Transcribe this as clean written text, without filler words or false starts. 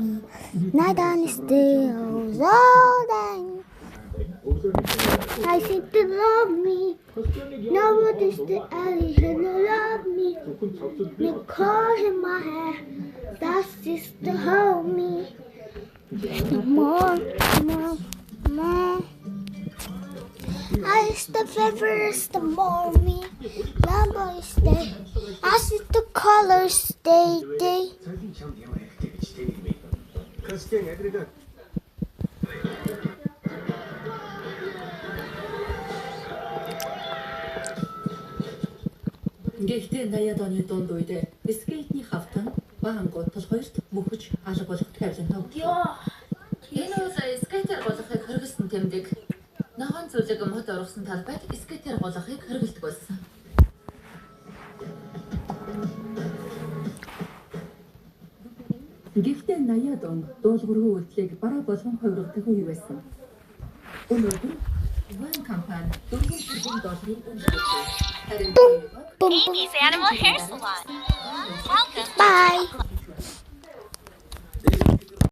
me. Night on still golden. I seem to love me. Nobody's the alley who love me. Me call in my hair. That's just to hold me. More. I used the favors the more me. Number stay. I see the colors stay. Гэхдээ 80-аад оны дунд үед скейтний хавтан баангууд тул хоёрт мөхөж алга болох тавилан тавьдаг. Энэ бол скейтер болохыг хэрэгэлсэн тэмдэг. Ногоон зүйлэг мод ургасан талбайд скейтер болохыг хэрэгэлдэг болсон. Гэхдээ 80-аад онд дуулуургүй үйлдэлийг бараа болгон хувиргадаг үе байсан. Өнөөдөр One компани $4 тэрбум үнэлж байна. Amy's Animal Hair Salon.